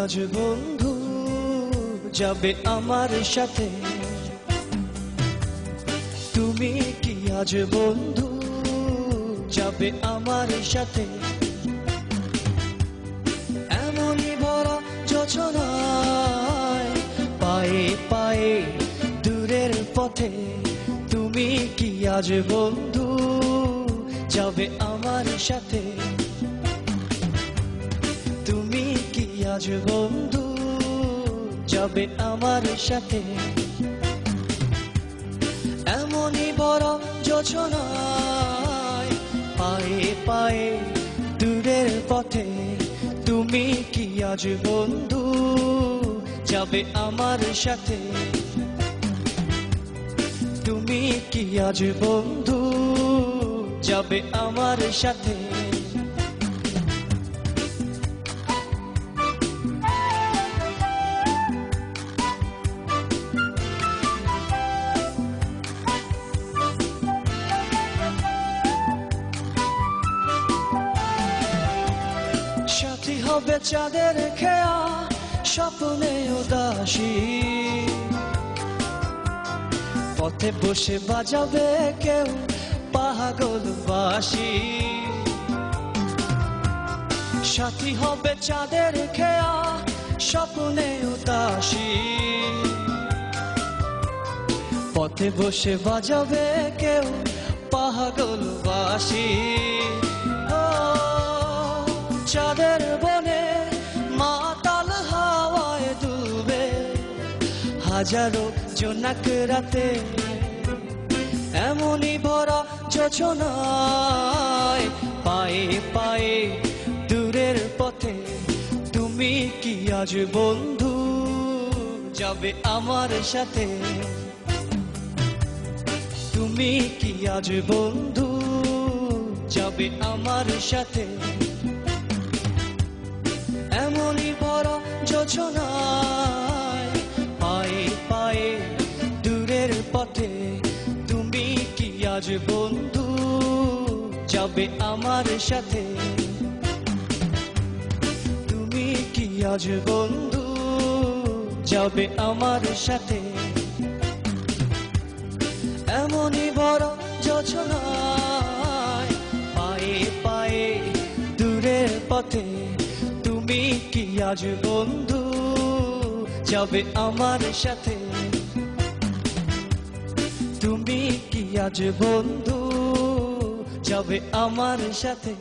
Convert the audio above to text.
আজ বন্ধু যাবে আমার সাথে? তুমি কি আজ বন্ধু যাবে আমার সাথে? এমনই ভরা যোছনায় পায়ে পায়ে দূরের পথে তুমি কি আজ বন্ধু যাবে আমার সাথে? তুমি কি আজ বন্ধু যাবে আমার সাথে? এমনই বড় যোছনায় পায়ে পায়ে দূরের পথে তুমি কি আজ বন্ধু যাবে আমার সাথে? তুমি কি আজ বন্ধু যাবে আমার সাথে? সাথী হবে চাঁদের খেয়া স্বপ্নে উদাসী, পথে বসে বাজাবে কেউ পাগল বাঁশি। সাথী হবে চাঁদের খেয়া স্বপ্নে উদাসী, পথে বসে বাজাবে কেউ পাগল বাঁশি। চাঁদের বনে মাতাল হাওয়ায় ডুবে হাজারো জোনাক রাতে, এমনই ভরা যোছনায় পায়ে পায়ে দূরের পথে তুমি কি আজ বন্ধু যাবে আমার সাথে? তুমি কি আজ বন্ধু যাবে আমার সাথে? এমনই ভরা যোছনায় পায়ে পায়ে দূরের পথে তুমি কি আজ বন্ধু যাবে আমার সাথে? তুমি কি আজ বন্ধু যাবে আমার সাথে? এমনই ভরা যোছনায় পায়ে পায়ে দূরের পথে তুমি কি আজ বন্ধু যাবে আমার সাথে? তুমি কি আজ বন্ধু যাবে আমার সাথে?